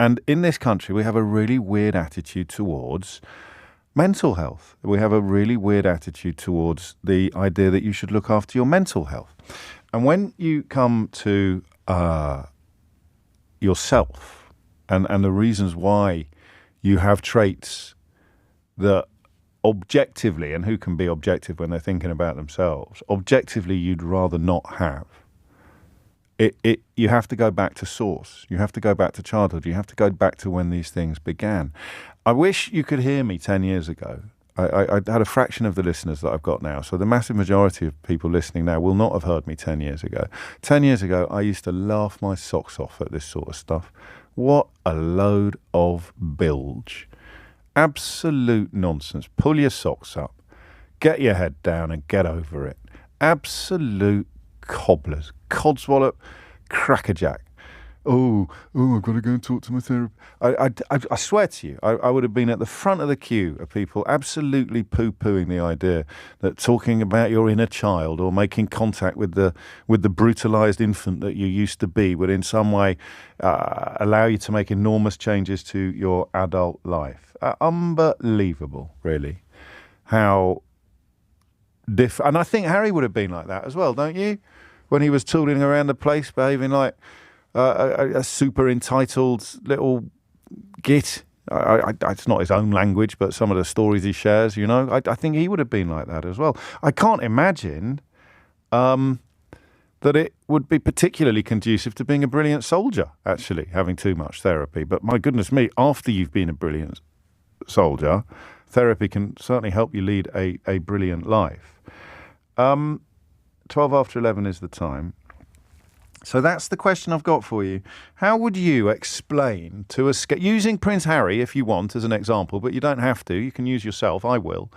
And in this country, we have a really weird attitude towards mental health. We have a really weird attitude towards the idea that you should look after your mental health. And when you come to yourself and the reasons why you have traits that objectively, and who can be objective when they're thinking about themselves, objectively you'd rather not have. You have to go back to source. You have to go back to childhood. You have to go back to when these things began. I wish you could hear me 10 years ago. I had a fraction of the listeners that I've got now, so the massive majority of people listening now will not have heard me 10 years ago. 10 years ago, I used to laugh my socks off at this sort of stuff. What a load of bilge. Absolute nonsense. Pull your socks up, get your head down and get over it. Absolute cobblers, codswallop, crackerjack. I've got to go and talk to my therapist. I swear to you, I would have been at the front of the queue of people absolutely poo-pooing the idea that talking about your inner child or making contact with the brutalized infant that you used to be would in some way allow you to make enormous changes to your adult life. Unbelievable, really. How and I think Harry would have been like that as well, don't you? When he was tooling around the place, behaving like a super entitled little git. It's not his own language, but some of the stories he shares, you know, I think he would have been like that as well. I can't imagine that it would be particularly conducive to being a brilliant soldier, actually, having too much therapy. But my goodness me, after you've been a brilliant soldier, therapy can certainly help you lead a brilliant life. 12 after 11 is the time. So that's the question I've got for you. How would you explain to using Prince Harry, if you want, as an example, but you don't have to, you can use yourself, I will.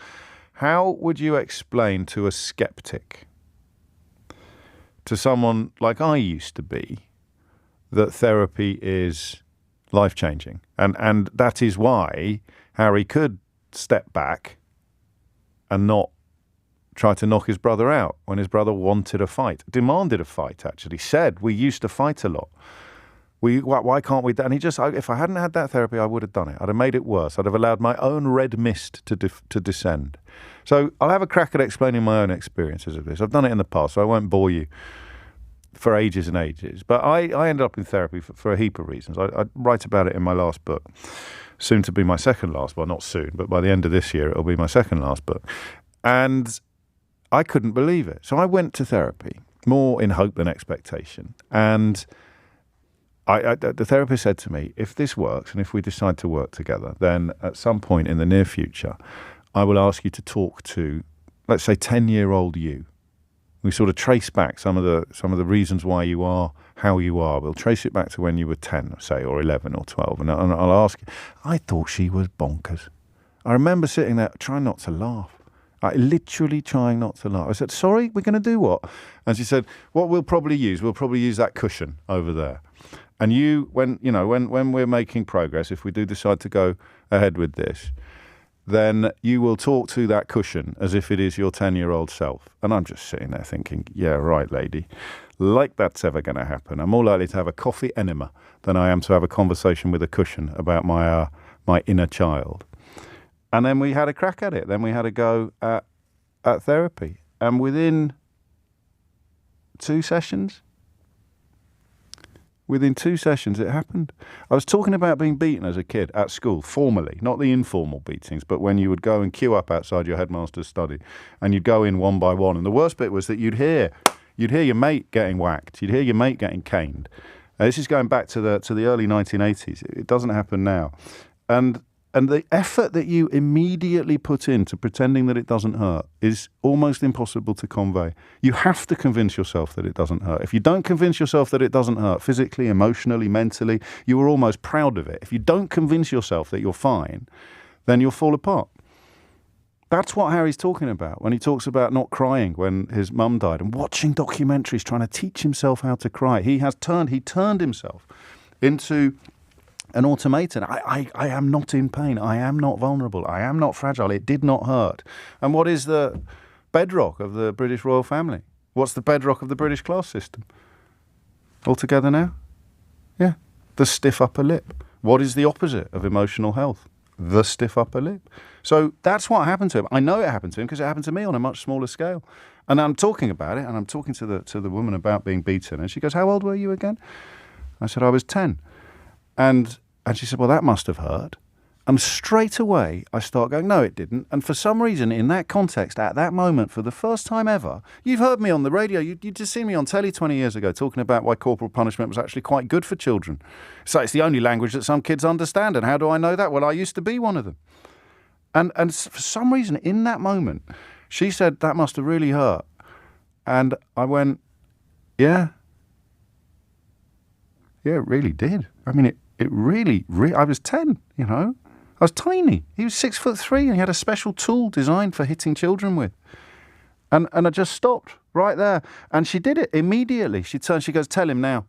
How would you explain to a skeptic, to someone like I used to be, that therapy is life-changing? And that is why Harry could step back and not try to knock his brother out when his brother wanted a fight, demanded a fight, actually, said, we used to fight a lot. Why can't we? And he just, if I hadn't had that therapy, I would have done it. I'd have made it worse. I'd have allowed my own red mist to descend. So I'll have a crack at explaining my own experiences of this. I've done it in the past, so I won't bore you for ages and ages. But I ended up in therapy for a heap of reasons. I write about it in my last book, soon to be my second last. Well, not soon, but by the end of this year, it'll be my second last book. And I couldn't believe it. So I went to therapy, more in hope than expectation. And the therapist said to me, if this works and if we decide to work together, then at some point in the near future, I will ask you to talk to, let's say, 10-year-old you. We sort of trace back some of the reasons why you are how you are. We'll trace it back to when you were 10, say, or 11 or 12. And I'll ask you. I thought she was bonkers. I remember sitting there trying not to laugh. Literally trying not to laugh. I said, sorry, we're going to do what? And she said, what we'll probably use that cushion over there. And when we're making progress, if we do decide to go ahead with this, then you will talk to that cushion as if it is your 10-year-old self. And I'm just sitting there thinking, yeah, right, lady, like that's ever going to happen. I'm more likely to have a coffee enema than I am to have a conversation with a cushion about my inner child. And then we had a crack at it. Then we had a go at therapy. And within 2 sessions, it happened. I was talking about being beaten as a kid at school, formally, not the informal beatings, but when you would go and queue up outside your headmaster's study and you'd go in one by one. And the worst bit was that you'd hear your mate getting whacked. You'd hear your mate getting caned. This is going back to the early 1980s. It doesn't happen now. And the effort that you immediately put into pretending that it doesn't hurt is almost impossible to convey. You have to convince yourself that it doesn't hurt. If you don't convince yourself that it doesn't hurt physically, emotionally, mentally, you are almost proud of it. If you don't convince yourself that you're fine, then you'll fall apart. That's what Harry's talking about when he talks about not crying when his mum died and watching documentaries, trying to teach himself how to cry. He turned himself into an automaton. I am not in pain. I am not vulnerable. I am not fragile. It did not hurt. And what is the bedrock of the British royal family? What's the bedrock of the British class system? All together now? Yeah. The stiff upper lip. What is the opposite of emotional health? The stiff upper lip. So that's what happened to him. I know it happened to him because it happened to me on a much smaller scale. And I'm talking about it, and I'm talking to the woman about being beaten. And she goes, how old were you again? I said, I was 10. And she said, well, that must have hurt. And straight away, I start going, no, it didn't. And for some reason, in that context, at that moment, for the first time ever, you've heard me on the radio, you just seen me on telly 20 years ago talking about why corporal punishment was actually quite good for children. So it's the only language that some kids understand. And how do I know that? Well, I used to be one of them. And for some reason, in that moment, she said, that must have really hurt. And I went, yeah, it really did. I mean, it really, I was 10, you know. I was tiny. He was 6'3", and he had a special tool designed for hitting children with. And I just stopped right there. And she did it immediately. She turned, she goes, tell him now.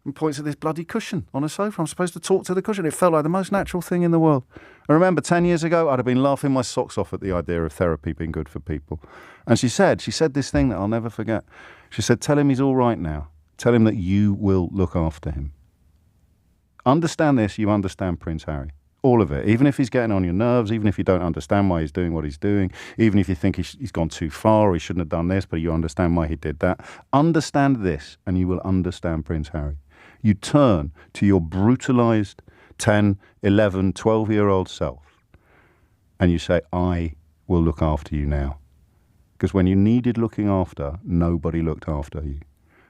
And points at this bloody cushion on a sofa. I'm supposed to talk to the cushion. It felt like the most natural thing in the world. I remember 10 years ago, I'd have been laughing my socks off at the idea of therapy being good for people. And she said this thing that I'll never forget. She said, tell him he's all right now. Tell him that you will look after him. Understand this, you understand Prince Harry. All of it. Even if he's getting on your nerves, even if you don't understand why he's doing what he's doing, even if you think he's gone too far or he shouldn't have done this, but you understand why he did that. Understand this and you will understand Prince Harry. You turn to your brutalized 10, 11, 12-year-old self and you say, I will look after you now. Because when you needed looking after, nobody looked after you.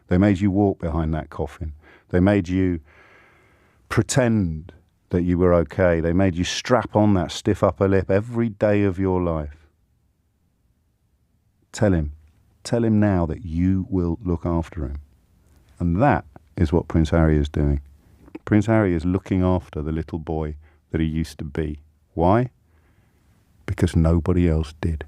They made you walk behind that coffin. They made you pretend that you were okay. They made you strap on that stiff upper lip every day of your life. Tell him now that you will look after him. And that is what Prince Harry is doing. Prince Harry is looking after the little boy that he used to be. Why? Because nobody else did.